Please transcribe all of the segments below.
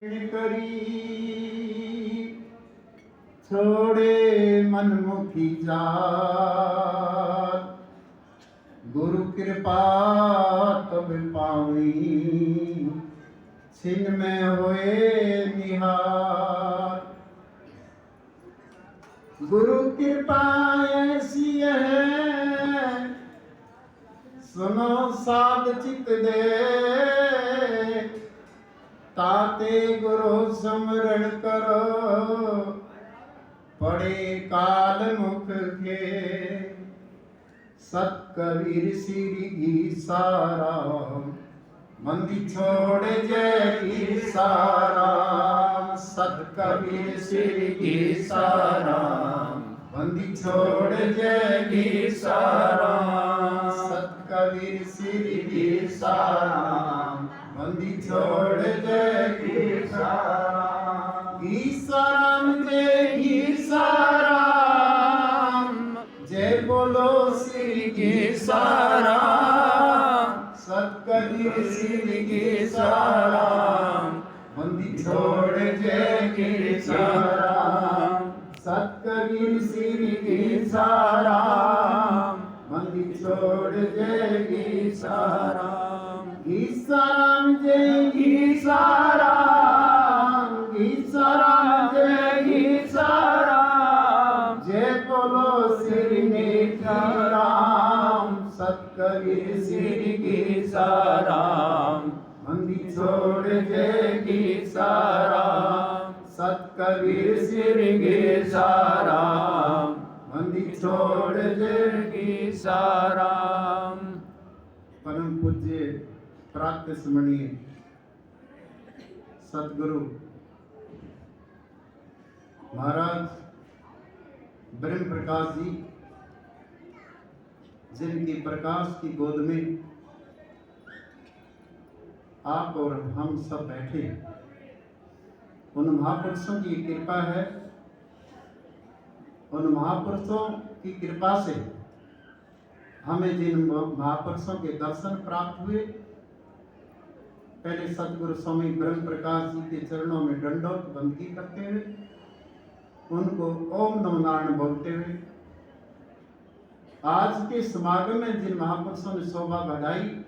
करी छोड़े मनमुखी जात, गुरु कृपा तब पावी छिन में होए निहार। गुरु कृपा ऐसी है सुनो साध चित दे, ताते गुरु स्मरण करो पड़े काल मुख के। सत कबीर श्री सारा मंदी छोड़ जय की सारा। सत कबीर श्री सारा मंदी छोड़ जय की सारा। सत कबीर श्री सारा मंदी छोड़ जय की सारा। ईसाराम जय ईसाराम जय बोलो श्री की सारा। सत कबीर श्री की सारा मंदी छोड़ जय की सारा। सत कबीर श्री की सारा मंदी छोड़ जय की सारा। ईसाराम जय ईसाराम ईसाराम जय ईसाराम जय बोलो श्री नित्याराम। सत कबीर श्री की सारा मंदी छोड़ जय की सारा। सत कबीर श्री की सारा मंदी छोड़ जय की सारा। परम पूज्य प्राप्त स्मरणीय सतगुरु महाराज ब्रह्म प्रकाश जी, जिनकी प्रकाश की गोद में आप और हम सब बैठे, उन महापुरुषों की कृपा है। उन महापुरुषों की कृपा से हमें जिन महापुरुषों के दर्शन प्राप्त हुए, पहले सतगुरु स्वामी ब्रह्म प्रकाश जी के चरणों में दंडवत बंदगी करते हुए, उनको ओम नमो नारायण बोलते हुए, आज के समागम में जिन महापुरुषों ने शोभा बढ़ाई,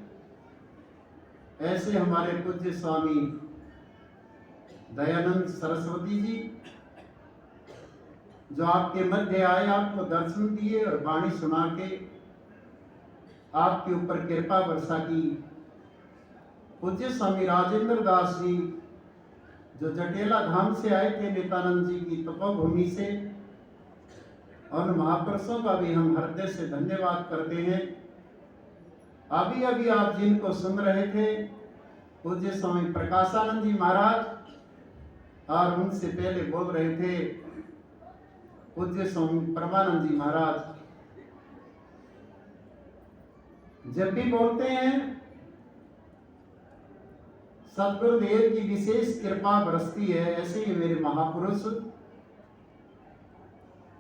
ऐसे हमारे पूज्य स्वामी दयानंद सरस्वती जी, जो आपके मध्य आए, आपको दर्शन दिए और वाणी सुना के आपके ऊपर कृपा वर्षा की। पूज्य स्वामी राजेंद्र दास जी, जो जटेला धाम से आए थे नित्यानंद जी की तपोभूमि से, और महापुरुषों का भी हम हृदय से धन्यवाद करते हैं। अभी अभी आप जिनको सुन रहे थे, पूज्य स्वामी प्रकाशानंद जी महाराज, और उनसे पहले बोल रहे थे पूज्य स्वामी परमानंद जी महाराज। जब भी बोलते हैं सतगुरुदेव की विशेष कृपा बरसती है। ऐसे ही मेरे महापुरुष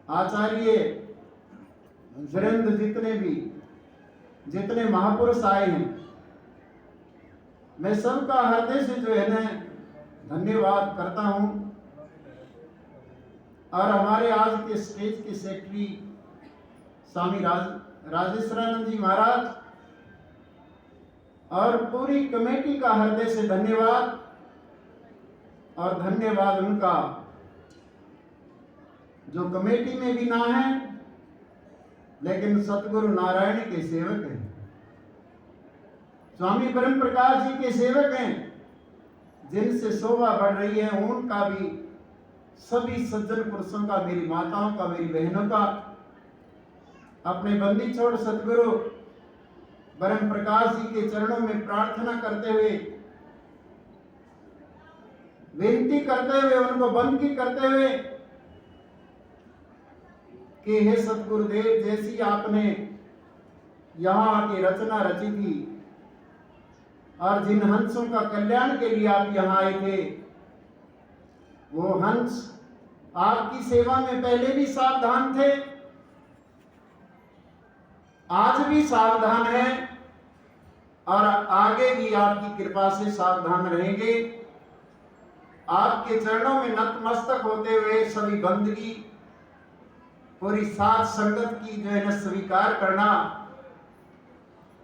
आचार्य वृंद, जितने महापुरुष आए हैं, मैं सबका हृदय से जो है ना धन्यवाद करता हूं। और हमारे आज के स्टेज के सेक्रेटरी स्वामी राजेश्वरानंद जी महाराज और पूरी कमेटी का हृदय से धन्यवाद। और धन्यवाद उनका जो कमेटी में भी ना है, लेकिन सतगुरु नारायण के सेवक हैं, स्वामी ब्रह्म प्रकाश जी के सेवक हैं, जिनसे शोभा बढ़ रही है। उनका भी, सभी सज्जन पुरुषों का, मेरी माताओं का, मेरी बहनों का, अपने बंदी छोड़ सतगुरु ब्रह्म प्रकाश जी के चरणों में प्रार्थना करते हुए, विनती करते हुए, उनको बंदगी करते हुए कि हे सतगुरुदेव, जैसी आपने यहाँ आके रचना रची थी और जिन हंसों का कल्याण के लिए आप यहाँ आए थे, वो हंस आपकी सेवा में पहले भी सावधान थे, आज भी सावधान है और आगे भी आपकी कृपा से सावधान रहेंगे। आपके चरणों में नतमस्तक होते हुए सभी बंदगी पूरी साथ संगत की जो है ना स्वीकार करना,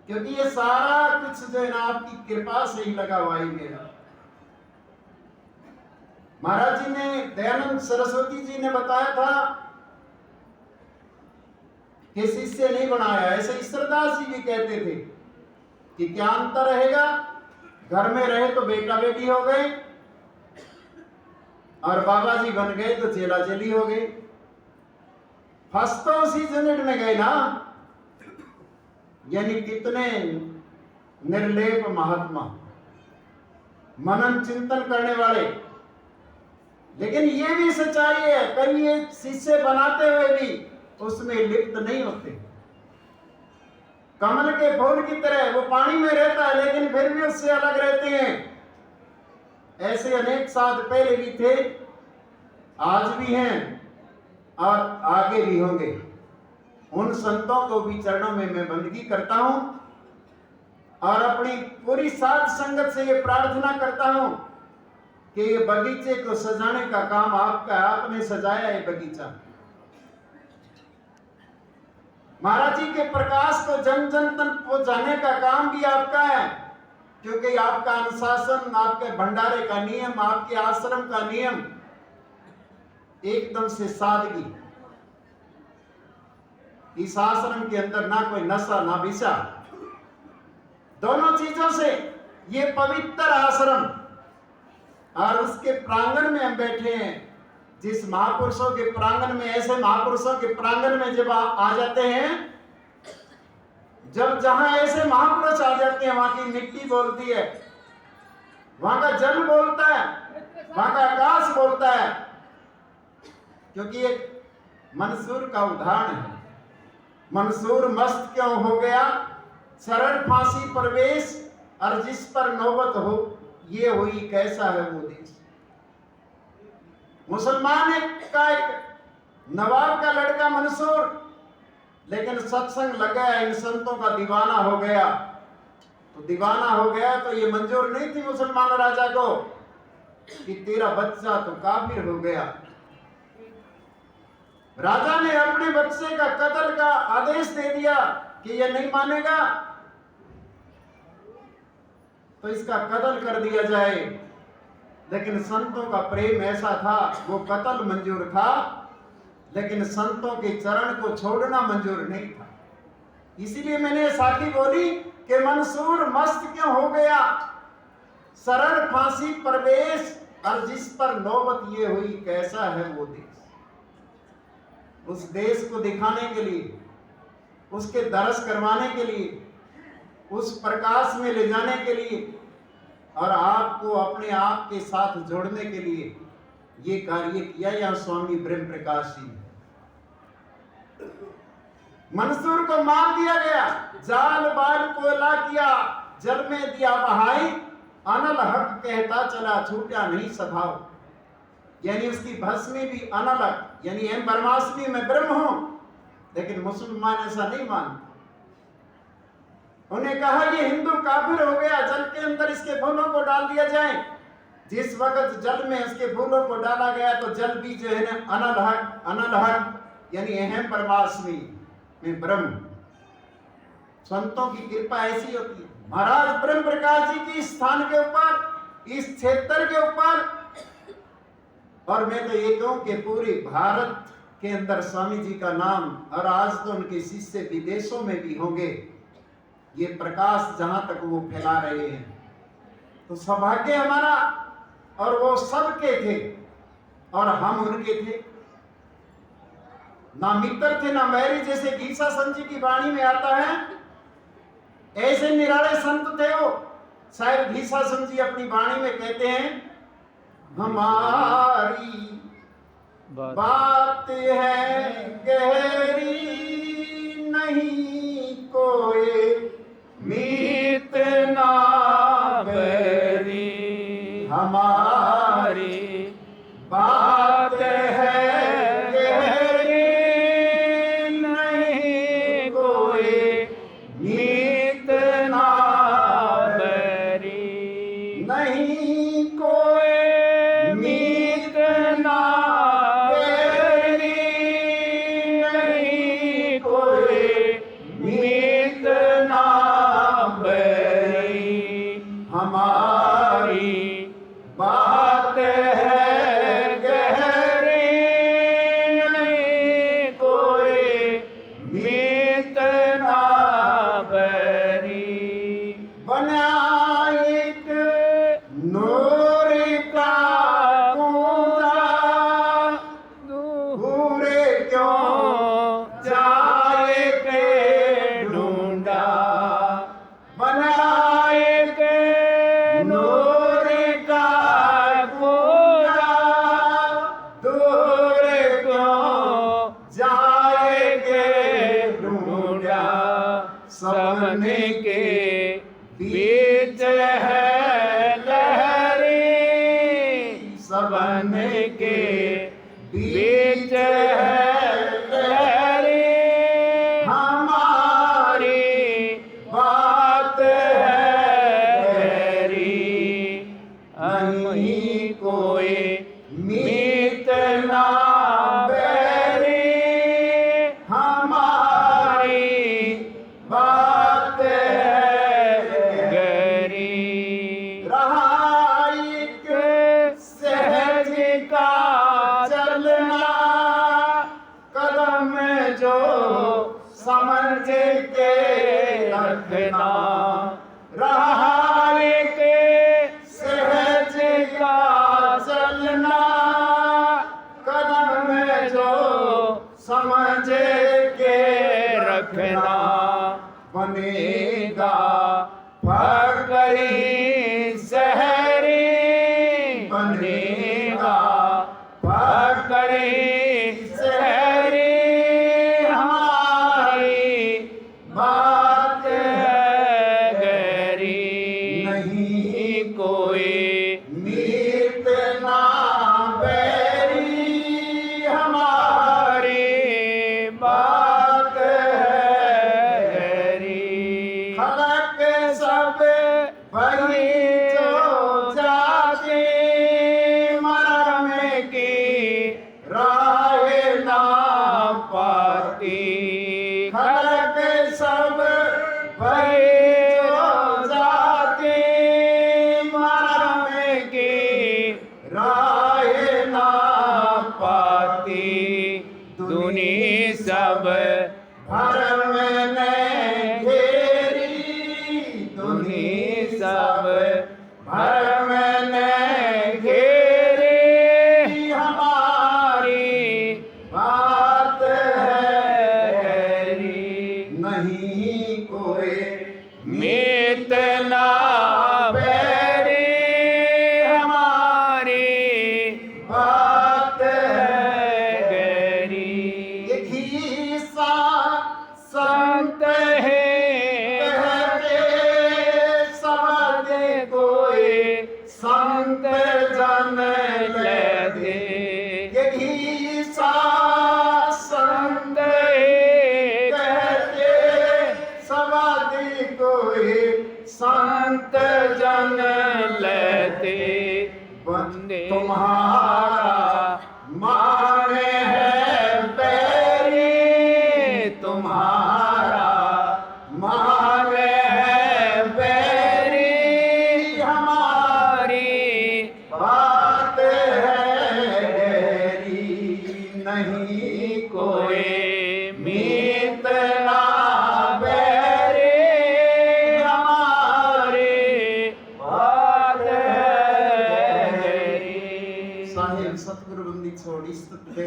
क्योंकि ये सारा कुछ जो है ना आपकी कृपा से ही लगा हुआ है मेरा। महाराज जी ने, दयानंद सरस्वती जी ने बताया था कि शिष्य नहीं बनाया, ऐसे ईश्वरदास जी भी कहते थे कि क्या अंतर रहेगा, घर में रहे तो बेटा बेटी हो गए और बाबा जी बन गए तो चेला चेली हो गए। फंस तो उसी झंझट में गए ना। यानी कितने निर्लेप महात्मा, मनन चिंतन करने वाले, लेकिन ये भी सच्चाई है, कभी ये शिष्य बनाते हुए भी उसमें लिप्त नहीं होते। कमल के फूल की तरह वो पानी में रहता है लेकिन फिर भी उससे अलग रहते हैं। ऐसे अनेक साध पहले भी थे, आज भी हैं और आगे भी होंगे। उन संतों को भी चरणों में मैं बंदगी करता हूं और अपनी पूरी साध संगत से ये प्रार्थना करता हूं कि ये बगीचे को सजाने का काम आपका, आपने सजाया है बगीचा। महाराज जी के प्रकाश को जन जन तक पहुंचाने का काम भी आपका है, क्योंकि आपका अनुशासन, आपके भंडारे का नियम, आपके आश्रम का नियम एकदम से सादगी। इस आश्रम के अंदर ना कोई नशा ना विषा, दोनों चीजों से ये पवित्र आश्रम। और उसके प्रांगण में हम बैठे हैं, जिस महापुरुषों के प्रांगण में, ऐसे महापुरुषों के प्रांगण में जब आ जाते हैं, जब जहां ऐसे महापुरुष आ जाते हैं वहां की मिट्टी बोलती है, वहां का जल बोलता है, वहां का आकाश बोलता है। क्योंकि एक मंसूर का उदाहरण है, मंसूर मस्त क्यों हो गया, सरल फांसी प्रवेश और जिस पर नौबत हो ये हुई कैसा है वो देश। मुसलमान एक नवाब का लड़का मंसूर, लेकिन सत्संग लग गया, इन संतों का दीवाना हो गया। तो दीवाना हो गया तो ये मंजूर नहीं थी मुसलमान राजा को कि तेरा बच्चा तो काफिर हो गया। राजा ने अपने बच्चे का कत्ल का आदेश दे दिया कि ये नहीं मानेगा तो इसका कत्ल कर दिया जाए। लेकिन संतों का प्रेम ऐसा था, वो कत्ल मंजूर था, लेकिन संतों के चरण को छोड़ना मंजूर नहीं था। इसीलिए मैंने साथी बोली कि मंसूर मस्त क्यों हो गया, सरल फांसी प्रवेश और जिस पर नौबत ये हुई कैसा है वो देश। उस देश को दिखाने के लिए, उसके दर्श करवाने के लिए, उस प्रकाश में ले जाने के लिए और आपको अपने आप के साथ जोड़ने के लिए ये कार्य किया यहाँ स्वामी ब्रह्म प्रकाश जी ने। मंसूर को मार दिया गया, जाल बाल कोयला किया, जल में दिया बहाई, अनल हक कहता चला छूटा नहीं स्वभाव। यानी उसकी भस्मी भी अनल हक, यानी एम ब्रह्मास्मि में ब्रह्म हूं, लेकिन मुसलमान ऐसा नहीं मानते। उन्हें कहा ये हिंदू काफिर हो गया, जल के अंदर इसके फूलों को डाल दिया जाए। जिस वक्त जल में इसके फूलों को डाला गया तो जल भी जो है ना अनल हक यानी अहम परमात्मी में ब्रह्म। संतों की कृपा ऐसी होती है। महाराज ब्रह्म प्रकाश जी की स्थान के ऊपर, इस क्षेत्र के ऊपर, और मैं तो ये कहूं कि पूरे भारत के अंदर स्वामी जी का नाम, और आज तो उनके शिष्य विदेशों में भी होंगे, ये प्रकाश जहां तक वो फैला रहे हैं। तो सौभाग्य हमारा, और वो सबके थे और हम उनके थे। ना मित्र थे ना मैरी, जैसे गीसा संत जी की वाणी में आता है, ऐसे निराले संत थे वो। शायद गीसा संत जी अपनी वाणी में कहते हैं, हमारी बात है गहरी, नहीं कोई मीत ना बैरी। हमारी बात है गहरी, नहीं कोई मीत ना बैरी। नहीं कोई बन के बीच है तेरी हमारी बात है गहरी। नहीं कोई मीत ना बैरी हमारी बात है गहरी। रहाइक सहज का चलना कदम जो समझ के रखना। रहाइक सहज का चलना कदम जो समझ के रखना। बनेगा फकरी शहरी बनेगा फकरी शहरी हमारी बात है गहरी। नहीं कोई मीत ना बैरी हमारी बात है गहरी। खलक सब भरी जो जाती मरम की राह ना पाती। खलक सब भरी जो जाती मरम की राह ना पाती। दुनी सब भरम ने घेरी दुनी सब भरम ने घेरी हमारी बात है गहरी। नहीं कोई मीत ना बैरी हमारी बात है गहरी। एक ही सा संत है कहते समझ कोई संत जन ले दे। यही सा संत है कहते समझ कोई संत जन लेते। बंदे तुम्हारा माने है बैरी तुम्हारा माने है बैरी हमारी बात है गहरी। नहीं कोई मीत ना बैरी हमारी बात है गहरी। साहिब सतगुरु बंदी छोड़ी स्तुत देव।